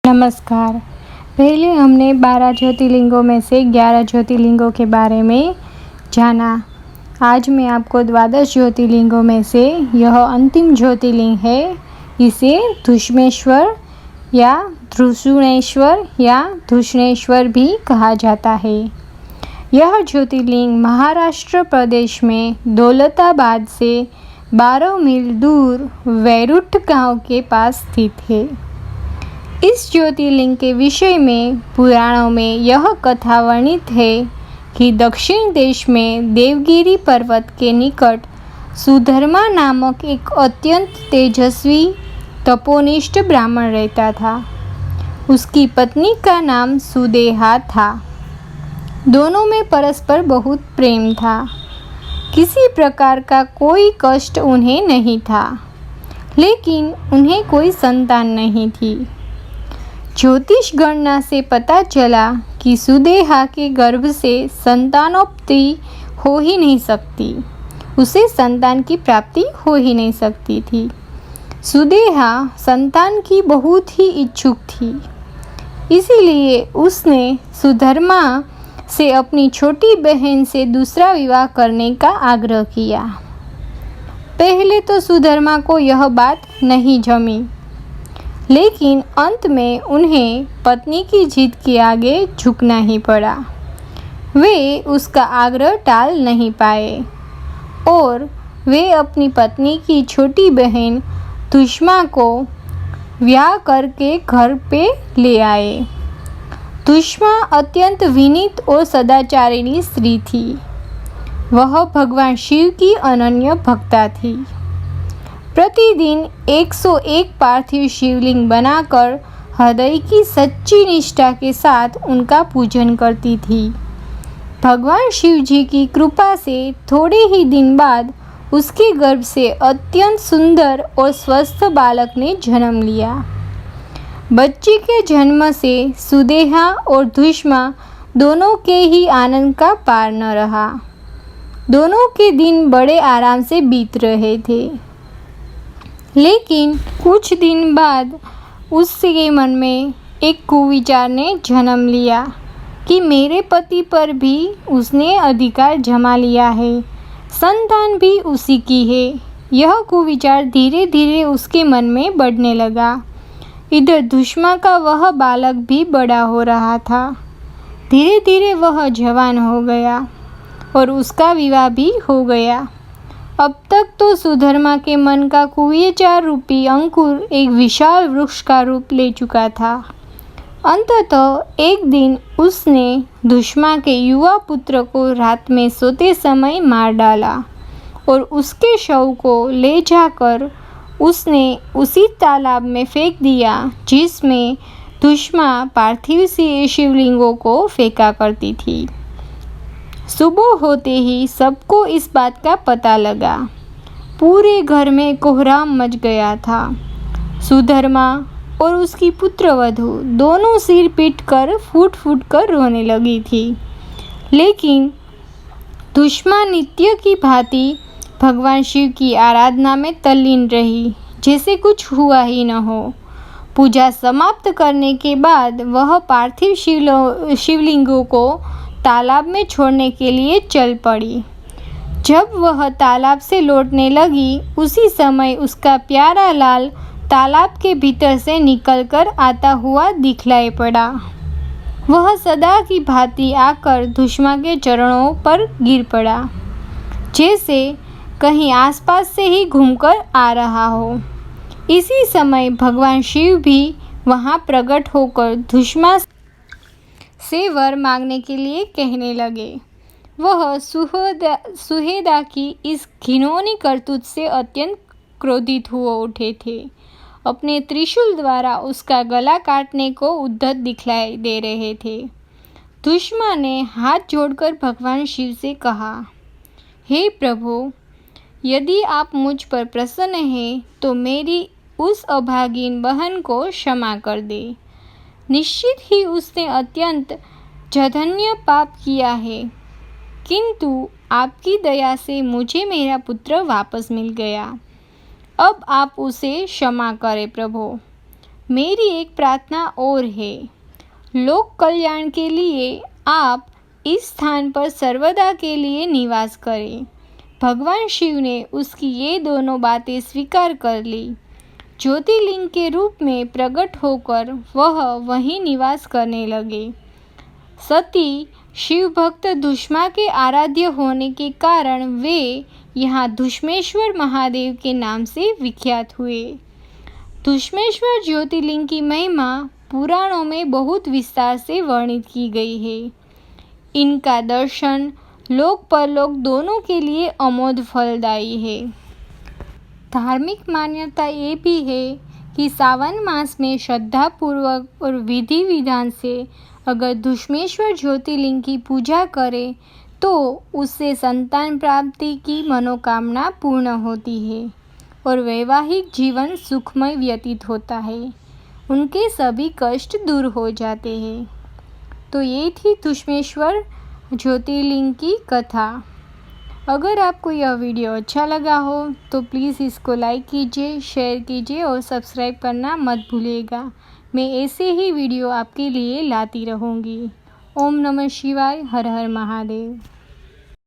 नमस्कार। पहले हमने 12 ज्योतिर्लिंगों में से 11 ज्योतिर्लिंगों के बारे में जाना। आज मैं आपको 12 ज्योतिर्लिंगों में से यह अंतिम ज्योतिर्लिंग है। इसे धुष्मेश्वर या धृषुणेश्वर या धुष्णेश्वर भी कहा जाता है। यह ज्योतिर्लिंग महाराष्ट्र प्रदेश में दौलताबाद से 12 मील दूर वैरुठ गांव के पास स्थित है। इस ज्योतिर्लिंग के विषय में पुराणों में यह कथा वर्णित है कि दक्षिण देश में देवगिरी पर्वत के निकट सुधर्मा नामक एक अत्यंत तेजस्वी तपोनिष्ठ ब्राह्मण रहता था। उसकी पत्नी का नाम सुदेहा था। दोनों में परस्पर बहुत प्रेम था। किसी प्रकार का कोई कष्ट उन्हें नहीं था, लेकिन उन्हें कोई संतान नहीं थी। ज्योतिष गणना से पता चला कि सुदेहा के गर्भ से संतानोत्पत्ति हो ही नहीं सकती, उसे संतान की प्राप्ति हो ही नहीं सकती थी। सुदेहा संतान की बहुत ही इच्छुक थी, इसीलिए उसने सुधर्मा से अपनी छोटी बहन से दूसरा विवाह करने का आग्रह किया। पहले तो सुधर्मा को यह बात नहीं जमी, लेकिन अंत में उन्हें पत्नी की जिद के आगे झुकना ही पड़ा। वे उसका आग्रह टाल नहीं पाए और वे अपनी पत्नी की छोटी बहन धुष्मा को ब्याह करके घर पे ले आए। धुष्मा अत्यंत विनीत और सदाचारिणी स्त्री थी। वह भगवान शिव की अनन्य भक्ता थी। प्रतिदिन 101 पार्थिव शिवलिंग बनाकर हृदय की सच्ची निष्ठा के साथ उनका पूजन करती थी। भगवान शिव जी की कृपा से थोड़े ही दिन बाद उसके गर्भ से अत्यंत सुंदर और स्वस्थ बालक ने जन्म लिया। बच्चे के जन्म से सुदेहा और धुष्मा दोनों के ही आनंद का पार न रहा। दोनों के दिन बड़े आराम से बीत रहे थे, लेकिन कुछ दिन बाद उसके मन में एक कुविचार ने जन्म लिया कि मेरे पति पर भी उसने अधिकार जमा लिया है, संतान भी उसी की है। यह कुविचार धीरे धीरे उसके मन में बढ़ने लगा। इधर धुष्मा का वह बालक भी बड़ा हो रहा था। धीरे धीरे वह जवान हो गया और उसका विवाह भी हो गया। अब तक तो सुधर्मा के मन का कुविचार रूपी अंकुर एक विशाल वृक्ष का रूप ले चुका था। अंततः एक दिन उसने धुष्मा के युवा पुत्र को रात में सोते समय मार डाला और उसके शव को ले जाकर उसने उसी तालाब में फेंक दिया जिसमें धुष्मा पार्थिव शिवलिंगों को फेंका करती थी। सुबह होते ही सबको इस बात का पता लगा। पूरे घर में कोहराम मच गया था। सुधर्मा और उसकी पुत्रवधू दोनों सिर पीट कर फूट फूट कर रोने लगी थी, लेकिन धुष्मा नित्य की भांति भगवान शिव की आराधना में तल्लीन रही, जैसे कुछ हुआ ही न हो। पूजा समाप्त करने के बाद वह पार्थिव शिवलिंगों को तालाब में छोड़ने के लिए चल पड़ी। जब वह तालाब से लौटने लगी, उसी समय उसका प्यारा लाल तालाब के भीतर से निकलकर आता हुआ दिखलाई पड़ा। वह सदा की भांति आकर धुष्मा के चरणों पर गिर पड़ा, जैसे कहीं आसपास से ही घूमकर आ रहा हो। इसी समय भगवान शिव भी वहां प्रकट होकर धुष्मा से वर मांगने के लिए कहने लगे। वह सुहेदा की इस घिनौनी करतूत से अत्यंत क्रोधित हो उठे थे। अपने त्रिशूल द्वारा उसका गला काटने को उद्यत दिखलाई दे रहे थे। धुष्मा ने हाथ जोड़कर भगवान शिव से कहा, हे प्रभु, यदि आप मुझ पर प्रसन्न हैं तो मेरी उस अभागिन बहन को क्षमा कर दे। निश्चित ही उसने अत्यंत जघन्य पाप किया है, किंतु आपकी दया से मुझे मेरा पुत्र वापस मिल गया। अब आप उसे क्षमा करें प्रभु। मेरी एक प्रार्थना और है, लोक कल्याण के लिए आप इस स्थान पर सर्वदा के लिए निवास करें। भगवान शिव ने उसकी ये दोनों बातें स्वीकार कर ली। ज्योतिर्लिंग के रूप में प्रकट होकर वह वहीं निवास करने लगे। सती शिव भक्त धुष्मा के आराध्य होने के कारण वे यहाँ धुष्मेश्वर महादेव के नाम से विख्यात हुए। धुष्मेश्वर ज्योतिर्लिंग की महिमा पुराणों में बहुत विस्तार से वर्णित की गई है। इनका दर्शन लोक परलोक दोनों के लिए अमोघ फलदायी है। धार्मिक मान्यता ये भी है कि सावन मास में श्रद्धापूर्वक और विधि विधान से अगर धुष्मेश्वर ज्योतिर्लिंग की पूजा करें तो उससे संतान प्राप्ति की मनोकामना पूर्ण होती है और वैवाहिक जीवन सुखमय व्यतीत होता है। उनके सभी कष्ट दूर हो जाते हैं। तो ये थी धुष्मेश्वर ज्योतिर्लिंग की कथा। अगर आपको यह वीडियो अच्छा लगा हो तो प्लीज़ इसको लाइक कीजिए, शेयर कीजिए और सब्सक्राइब करना मत भूलिएगा। मैं ऐसे ही वीडियो आपके लिए लाती रहूँगी। ओम नमः शिवाय। हर हर महादेव।